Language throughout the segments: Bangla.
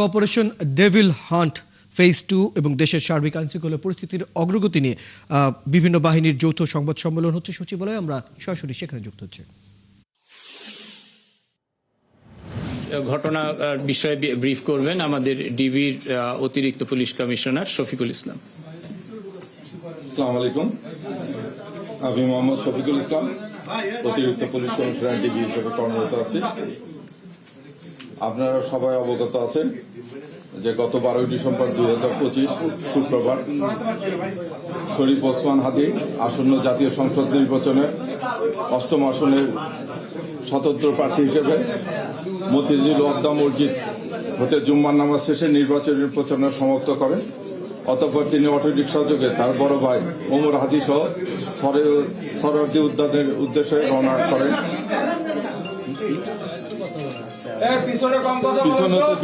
অপারেশন ডেভিল হান্ট ফেজ 2 এবং দেশের সার্বিক আইনশৃঙ্খলা পরিস্থিতির অগ্রগতি নিয়ে বিভিন্ন বাহিনীর যৌথ সংবাদ সম্মেলন হচ্ছে সচিবালয়ে। আমরা সরাসরি সেখানে যুক্ত হচ্ছে। ঘটনা বিষয়ে ব্রিফ করবেন আমাদের ডিবির অতিরিক্ত পুলিশ কমিশনার শফিকুল ইসলাম। আসসালামু আলাইকুম, আমি মোহাম্মদ শফিকুল ইসলাম, অতিরিক্ত পুলিশ কমিশনার ডিবি হিসেবে কর্মরত আছি। আপনারা সবাই অবগত আছেন যে গত 12 ডিসেম্বর 2025 শুক্রবার শরীফ ওসমান হাদি আসন্ন জাতীয় সংসদ নির্বাচনে 8ম আসনের স্বতন্ত্র প্রার্থী হিসেবে মতিঝিল ওয়াদ্দা মসজিদ হতে জুম্মার নামাজ শেষে নির্বাচনী প্রচারণা সমাপ্ত করেন। অতঃপর তিনি অটোরিকশা যোগে তার বড় ভাই ওমর হাদি সহ সরোয়ার্দী উদ্যানের উদ্দেশ্যে রওনা করেন। পিছনে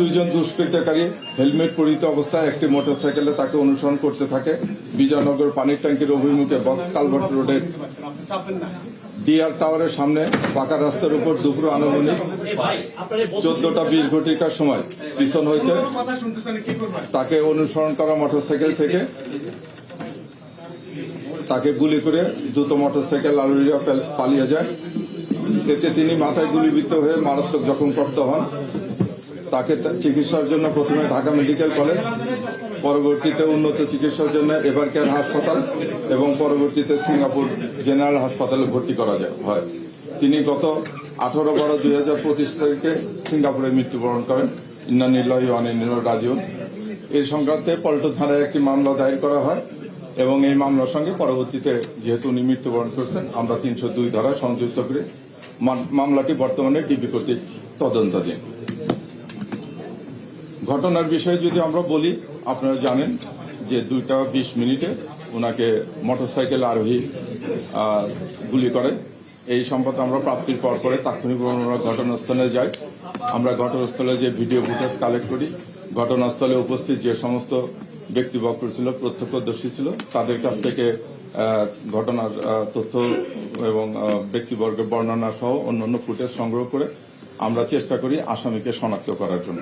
দুইজন দুষ্কৃতকারী হেলমেট পরিহিত অবস্থায় একটি মোটরসাইকেলে তাকে অনুসরণ করতে থাকে। বিজয়নগর পানির ট্যাঙ্কির অভিমুখে বক্স কালভার্ট রোডের ডিআর টাওয়ারের সামনে পাকা রাস্তার উপর দুপুর আনুমানিক 14টা 20 ঘটিকার সময় পিছন হইতে তাকে অনুসরণ করা মোটরসাইকেল থেকে তাকে গুলি করে দ্রুত মোটরসাইকেল আরোহীরা পালিয়ে যায়। এতে তিনি মাথায় গুলিবিদ্ধ হয়ে মারাত্মক জখমপ্রাপ্ত হন। তাকে চিকিৎসার জন্য প্রথমে ঢাকা মেডিকেল কলেজ, পরবর্তীতে উন্নত চিকিৎসার জন্য এভারকেয়ার হাসপাতাল এবং পরবর্তীতে সিঙ্গাপুর জেনারেল হাসপাতালে ভর্তি করা হয়। তিনি গত 18/12/2025 তারিখে সিঙ্গাপুরে মৃত্যুবরণ করেন। ইন্না লিল্লাহি ওয়া ইন্না ইলাইহি রাজিউন। এই সংক্রান্তে পল্টন থানায় একটি মামলা দায়ের করা হয় এবং এই মামলার সঙ্গে পরবর্তীতে যেহেতু উনি মৃত্যুবরণ করছেন, আমরা 302 ধারায় সংযুক্ত করে মামলাটি বর্তমানে ডিবি কর্তৃক তদন্তাধীন। ঘটনার বিষয়ে যদি আমরা বলি, আপনারা জানেন যে 2:20 ওনাকে মোটরসাইকেল আরোহী গুলি করে। এই সম্পদ আমরা প্রাপ্তির পর পরে তাৎক্ষণিক ঘটনাস্থলে যাই। আমরা ঘটনাস্থলে যে ভিডিও ফুটেজ কালেক্ট করি, ঘটনাস্থলে উপস্থিত যে সমস্ত ব্যক্তিবর্গ ছিল, প্রত্যক্ষদর্শী ছিল, তাদের কাছ থেকে ঘটনার তথ্য এবং ব্যক্তিবর্গের বর্ণনা সহ অন্যান্য ফুটেজ সংগ্রহ করে আমরা চেষ্টা করি আসামিকে শনাক্ত করার জন্য।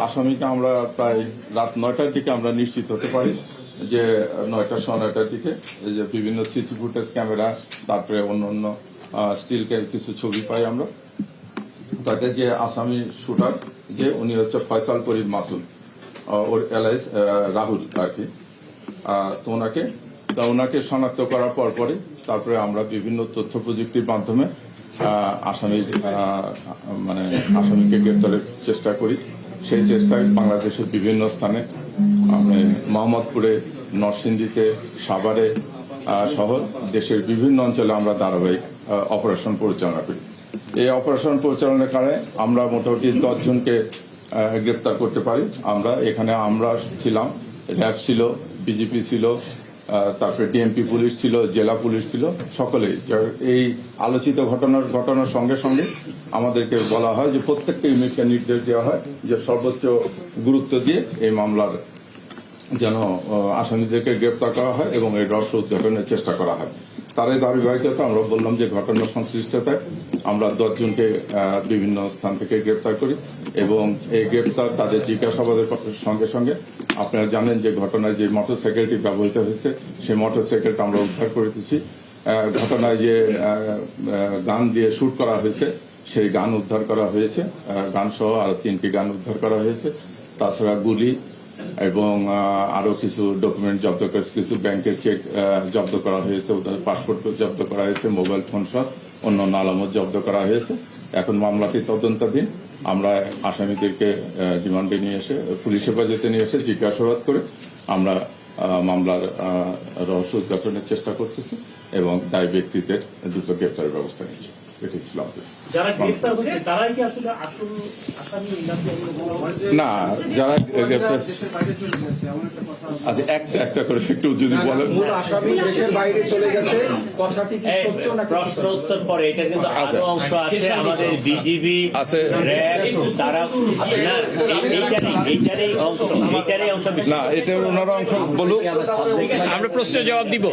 আসামিকে আমরা প্রায় রাত 9টার দিকে আমরা নিশ্চিত হতে পারি যে 9টার দিকে যে বিভিন্ন সিসি ফুটেজ ক্যামেরা, তারপরে অন্যান্য স্টিল কিছু ছবি পাই আমরা। তাকে যে আসামি শুটার যে উনি হচ্ছে ফয়সাল করিম মাসুদ, ওর এলাইস রাহুল আর কি। তো ওনাকে শনাক্ত করার পরে তারপরে আমরা বিভিন্ন তথ্য প্রযুক্তির মাধ্যমে আসামিকে গ্রেপ্তারের চেষ্টা করি। সেই চেষ্টায় বাংলাদেশের বিভিন্ন স্থানে মোহাম্মদপুরে, নরসিংদীতে, সাভারে সহ দেশের বিভিন্ন অঞ্চলে আমরা ধারাবাহিক অপারেশন পরিচালনা করি। এই অপারেশন পরিচালনার কারণে আমরা মোটামুটি 10 জনকে গ্রেপ্তার করতে পারি। এখানে আমরা ছিলাম, র্যাব ছিল, বিজিপি ছিল, তারপরে ডিএমপি পুলিশ ছিল, জেলা পুলিশ ছিল, সকলেই। এই আলোচিত ঘটনার সঙ্গে সঙ্গে আমাদেরকে বলা হয় যে প্রত্যেকটা ইউনিটকে নির্দেশ দেওয়া হয় যে সর্বোচ্চ গুরুত্ব দিয়ে এই মামলার যেন আসামিদেরকে গ্রেপ্তার করা হয় এবং এই রহস্য উদ্ঘাটনের চেষ্টা করা হয়। তার এই ধারাবাহিকতা আমরা বললাম যে ঘটনার সংশ্লিষ্টতায় আমরা 10 জনকে বিভিন্ন স্থান থেকে গ্রেপ্তার করি এবং এই গ্রেপ্তার তাদের জিজ্ঞাসাবাদের সঙ্গে সঙ্গে আপনারা জানেন যে ঘটনায় যে মোটরসাইকেলটি ব্যবহৃত হয়েছে সেই মোটরসাইকেলটা আমরা উদ্ধার করে দিচ্ছি। ঘটনায় যে গান দিয়ে শুট করা হয়েছে সেই গান উদ্ধার করা হয়েছে, গান সহ আরো 3টি গান উদ্ধার করা হয়েছে। তাছাড়া গুলি এবং আরো কিছু ডকুমেন্ট জব্দ করেছে, কিছু ব্যাংকের চেক জব্দ করা হয়েছে, ওদের পাসপোর্ট জব্দ করা হয়েছে, মোবাইল ফোন সহ অন্যান্য আলামত জব্দ করা হয়েছে। এখন মামলাটি তদন্তাধীন। আমরা আসামিদেরকে রিমান্ডে নিয়ে এসে পুলিশ হেফাজতে নিয়ে এসে জিজ্ঞাসাবাদ করে আমরা মামলার রহস্য উদ্ঘাটনের চেষ্টা করতেছি এবং দায়ী ব্যক্তিদের দ্রুত গ্রেপ্তারের ব্যবস্থা নিচ্ছি। না, যারা আচ্ছা একটা করে একটু যদি বলেন। প্রশ্ন উত্তর পরে এটা কিন্তু আরো অংশ আছে, আমাদের বিজিবি আছে, র্যাব, তারা এইটারই অংশ না, এটা ওনারা অংশ বলুক, আমরা প্রশ্নের জবাব দিব।